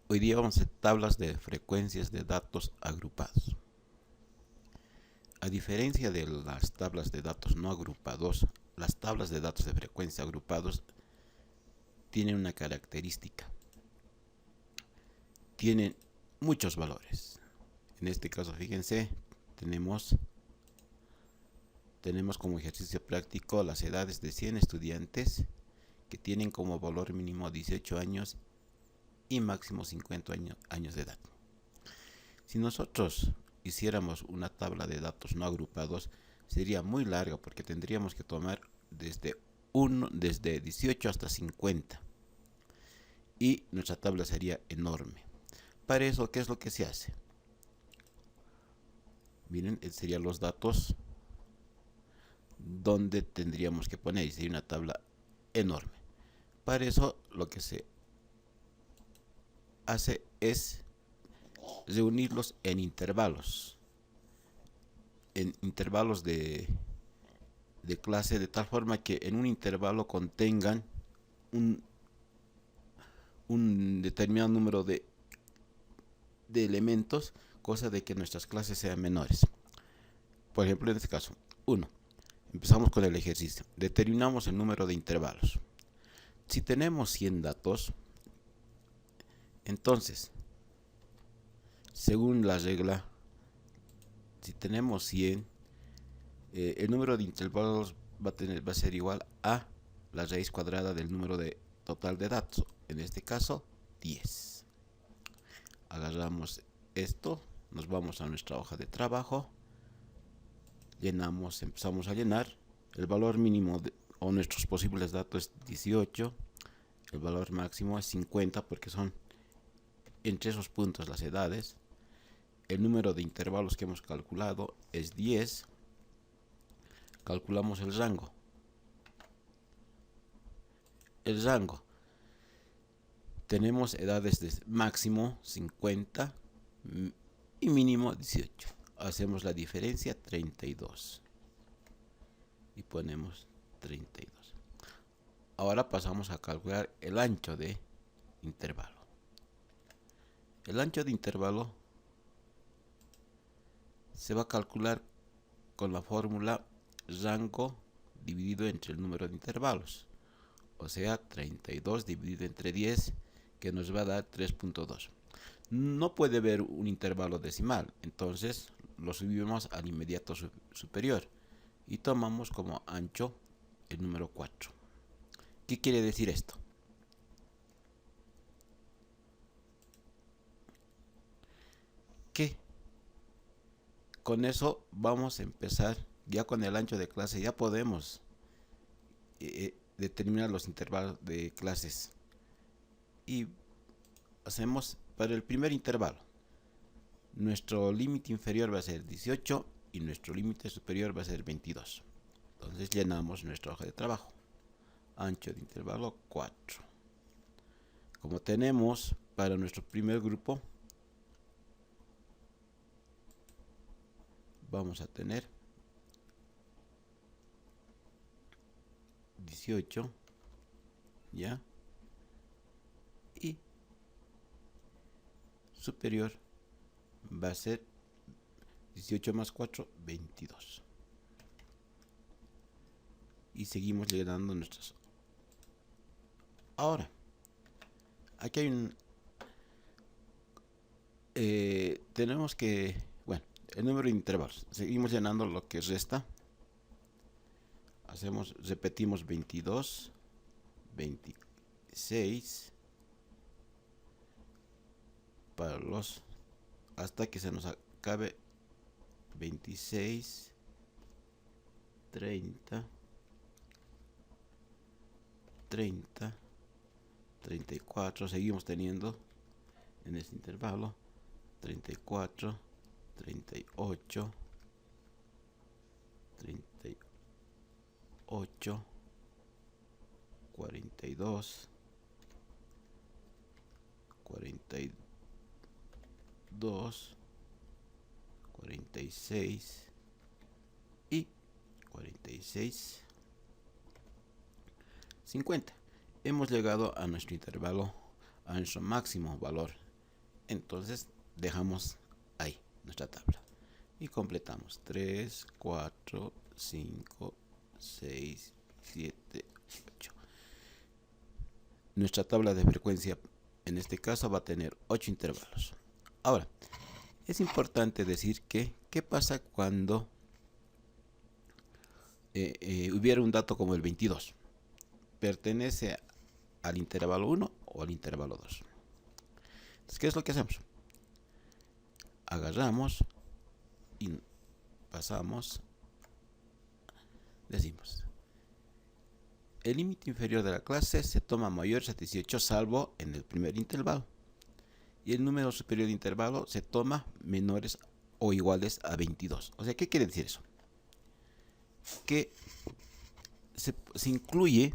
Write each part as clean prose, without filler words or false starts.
Hoy día vamos a hacer tablas de frecuencias de datos agrupados. A diferencia de las tablas de datos no agrupados, las tablas de datos de frecuencia agrupados tienen una característica. Tienen muchos valores. En este caso, fíjense, tenemos como ejercicio práctico las edades de 100 estudiantes que tienen como valor mínimo 18 años y máximo 50 años de edad. Si nosotros hiciéramos una tabla de datos no agrupados, sería muy larga porque tendríamos que tomar desde 18 hasta 50 y nuestra tabla sería enorme. Para eso, ¿qué es lo que se hace? Miren, serían los datos donde tendríamos que poner, y sería una tabla enorme. Para eso, lo que se hace es reunirlos en intervalos de clase, de tal forma que en un intervalo contengan un determinado número de elementos, cosa de que nuestras clases sean menores. Por ejemplo, en este caso, 1. Empezamos con el ejercicio. Determinamos el número de intervalos. Si tenemos 100 datos, entonces, según la regla, si tenemos 100, el número de intervalos va a ser igual a la raíz cuadrada del número total de datos. En este caso, 10. Agarramos esto, nos vamos a nuestra hoja de trabajo, empezamos a llenar. El valor mínimo o nuestros posibles datos es 18, el valor máximo es 50 porque son entre esos puntos las edades. El número de intervalos que hemos calculado es 10. Calculamos el rango. Tenemos edades de máximo 50 y mínimo 18. Hacemos la diferencia 32 y ponemos 32. Ahora pasamos a calcular el ancho de intervalo. El ancho de intervalo se va a calcular con la fórmula rango dividido entre el número de intervalos, o sea 32 dividido entre 10, que nos va a dar 3.2. No puede haber un intervalo decimal, entonces lo subimos al inmediato superior y tomamos como ancho el número 4. ¿Qué quiere decir esto? Que con eso vamos a empezar, ya con el ancho de clase ya podemos determinar los intervalos de clases. Y hacemos para el primer intervalo. Nuestro límite inferior va a ser 18 y nuestro límite superior va a ser 22. Entonces llenamos nuestra hoja de trabajo. Ancho de intervalo 4. Como tenemos para nuestro primer grupo, vamos a tener 18, ¿ya? Y superior va a ser 18 más 4, 22. Y seguimos llenando nuestras. Ahora, aquí hay tenemos que, bueno, el número de intervalos. Seguimos llenando lo que resta. Repetimos 22, 26, para hasta que se nos acabe 26, 30, 34. Seguimos teniendo en este intervalo 34, 38, 42, 46 y 46, 50. Hemos llegado a nuestro intervalo, a nuestro máximo valor Entonces dejamos ahí nuestra tabla y completamos 3, 4, 5, 6, 7, 8. Nuestra tabla de frecuencia en este caso va a tener 8 intervalos. Ahora, es importante decir que qué pasa cuando hubiera un dato como el 22. ¿Pertenece al intervalo 1 o al intervalo 2? Entonces, ¿qué es lo que hacemos? Agarramos y pasamos, decimos, el límite inferior de la clase se toma mayores a 18 salvo en el primer intervalo, y el número superior de intervalo se toma menores o iguales a 22. O sea, ¿qué quiere decir eso? Que se incluye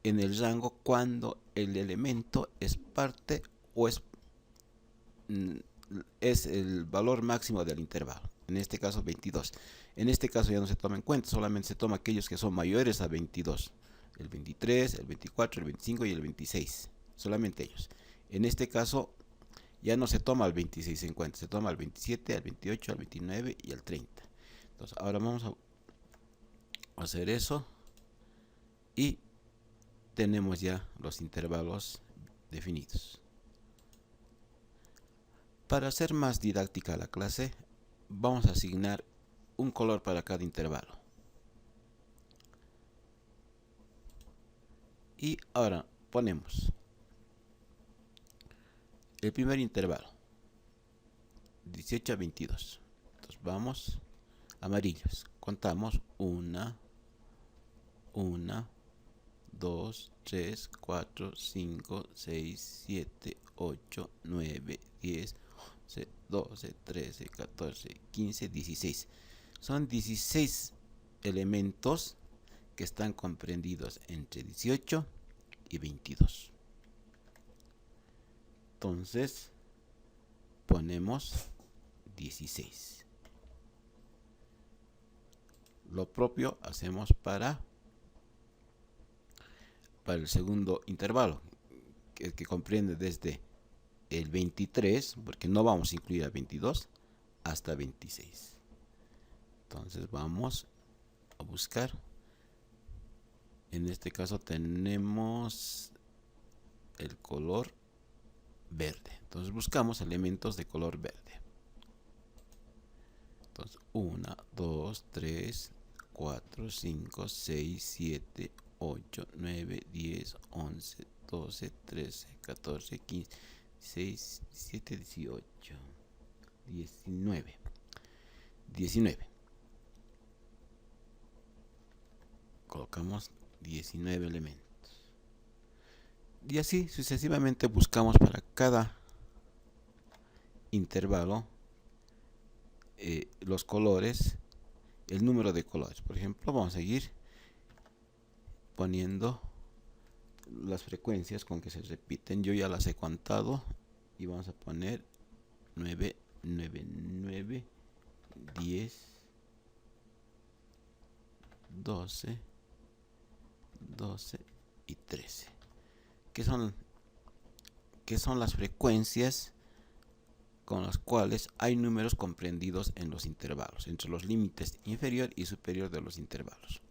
en el rango cuando el elemento es parte o es el valor máximo del intervalo. En este caso 22. En este caso ya no se toma en cuenta, solamente se toma aquellos que son mayores a 22. El 23, el 24, el 25 y el 26. Solamente ellos. En este caso ya no se toma el 26 en cuenta, se toma el 27, el 28, el 29 y el 30. Entonces ahora vamos a hacer eso y tenemos ya los intervalos definidos. Para hacer más didáctica la clase, vamos a asignar un color para cada intervalo. Y ahora ponemos el primer intervalo, 18 a 22. Entonces vamos, amarillos, contamos 1, 2, 3, 4, 5, 6, 7, 8, 9, 10, 11, 12, 13, 14, 15, 16. Son 16 elementos que están comprendidos entre 18 y 22. Entonces ponemos 16. Lo propio hacemos para el segundo intervalo, que comprende desde el 23, porque no vamos a incluir a 22, hasta 26. Entonces vamos a buscar. En este caso tenemos el color verde. Entonces buscamos elementos de color verde. Entonces 1, 2, 3, 4, 5, 6, 7, 8, 9, 10, 11, 12, 13, 14, 15, 16, 17, 18, 19. 19. Colocamos 19 elementos. Y así sucesivamente buscamos para cada intervalo los colores, el número de colores. Por ejemplo, vamos a seguir poniendo las frecuencias con que se repiten. Yo ya las he contado y vamos a poner 9, 9, 9, 10, 12, 12 y 13. ¿Qué son las frecuencias con las cuales hay números comprendidos en los intervalos, entre los límites inferior y superior de los intervalos?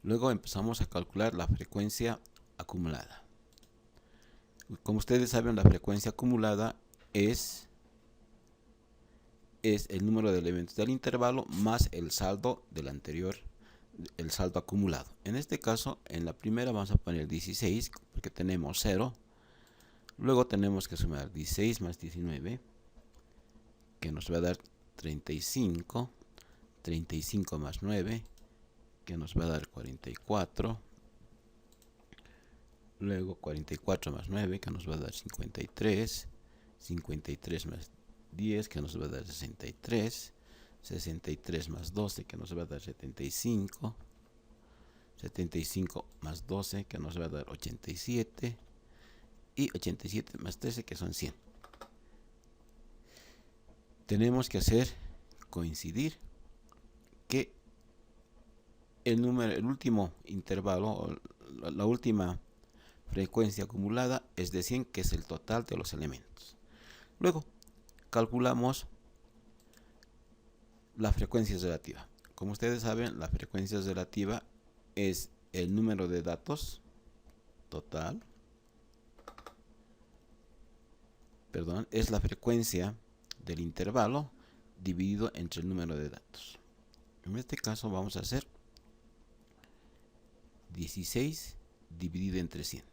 Luego empezamos a calcular la frecuencia acumulada. Como ustedes saben, la frecuencia acumulada es el número de elementos del intervalo más el saldo del anterior, el saldo acumulado. En este caso, en la primera vamos a poner 16 porque tenemos 0. Luego tenemos que sumar 16 más 19, que nos va a dar 35. 35 más 9, que nos va a dar 44. Luego 44 más 9, que nos va a dar 53. 53 más 10, que nos va a dar 63. 63 más 12, que nos va a dar 75. 75 más 12, que nos va a dar 87. Y 87 más 13, que son 100. Tenemos que hacer coincidir que el último intervalo, la última frecuencia acumulada es de 100, que es el total de los elementos. Luego calculamos la frecuencia relativa. Como ustedes saben, la frecuencia relativa es el número de datos total, es la frecuencia del intervalo dividido entre el número de datos. En este caso vamos a hacer 16 dividido entre 100.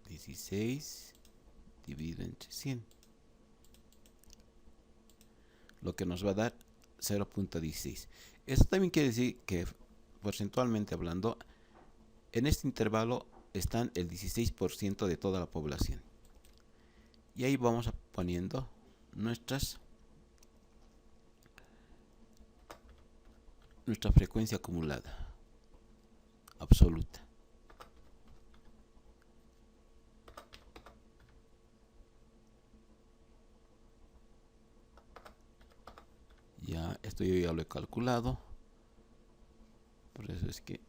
16 dividido entre 100. Lo que nos va a dar 0.16. Esto también quiere decir que, porcentualmente hablando, en este intervalo están el 16% de toda la población. Y ahí vamos poniendo nuestra frecuencia acumulada absoluta. Ya, esto yo ya lo he calculado. Por eso es que...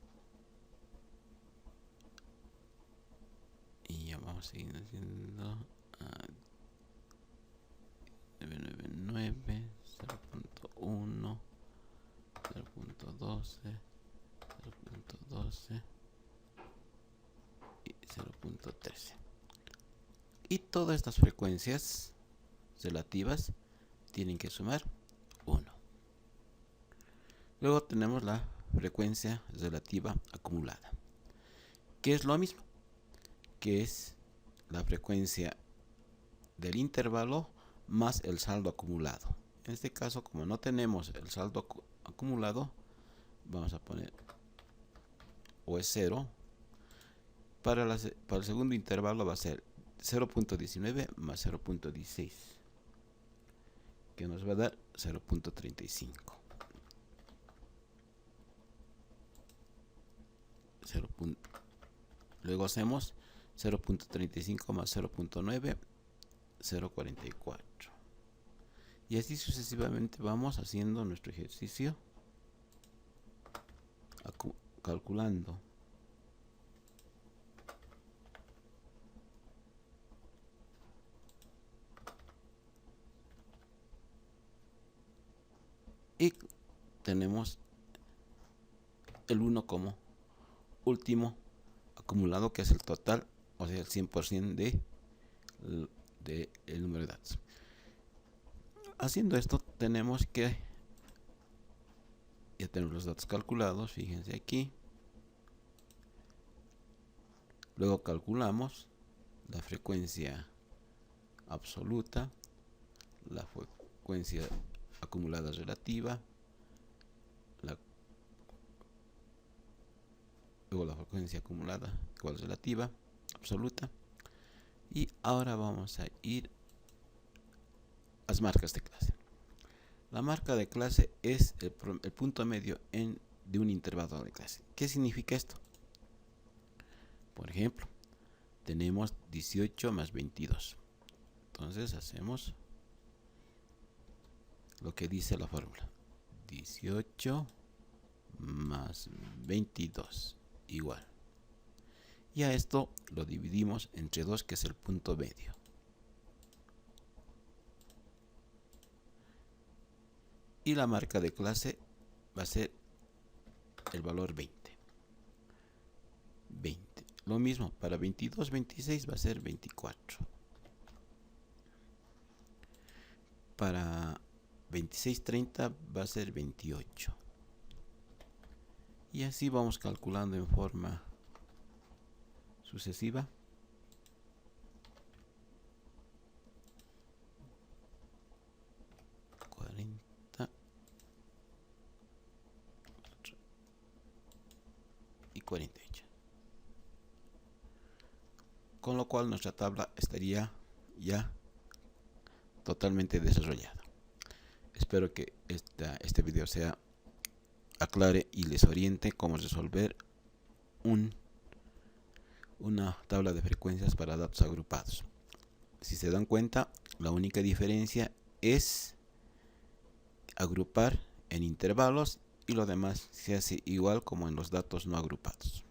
Y ya vamos a seguir haciendo... 999, 0.1, 0.12, 0.12 y 0.13. Y todas estas frecuencias relativas tienen que sumar 1. Luego tenemos la frecuencia relativa acumulada, que es lo mismo, que es la frecuencia del intervalo más el saldo acumulado. En este caso, como no tenemos el saldo acumulado, vamos a poner o es 0. Para el segundo intervalo va a ser 0.19 más 0.16, que nos va a dar 0.35. Luego hacemos 0.35 más 0.9, 0.44. Y así sucesivamente vamos haciendo nuestro ejercicio, calculando. Y tenemos el 1 como último acumulado, que es el total, o sea, el 100% del número de datos. Haciendo esto, tenemos que ya tenemos los datos calculados, fíjense aquí. Luego calculamos la frecuencia absoluta, la frecuencia acumulada relativa, luego la frecuencia acumulada igual relativa, absoluta. Y ahora vamos a ir a las marcas de clase. La marca de clase es el punto medio de un intervalo de clase. ¿Qué significa esto? Por ejemplo, tenemos 18 más 22. Entonces hacemos lo que dice la fórmula. 18 más 22 igual. Y a esto lo dividimos entre 2, que es el punto medio. Y la marca de clase va a ser el valor 20. 20. Lo mismo para 22, 26 va a ser 24. Para 26, 30 va a ser 28. Y así vamos calculando en forma sucesiva. Y 48. Con lo cual nuestra tabla estaría ya totalmente desarrollada. Espero que este video sea aclare y les oriente cómo resolver una tabla de frecuencias para datos agrupados. Si se dan cuenta, la única diferencia es agrupar en intervalos, y lo demás se hace igual como en los datos no agrupados.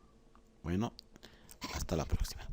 Bueno, hasta la próxima.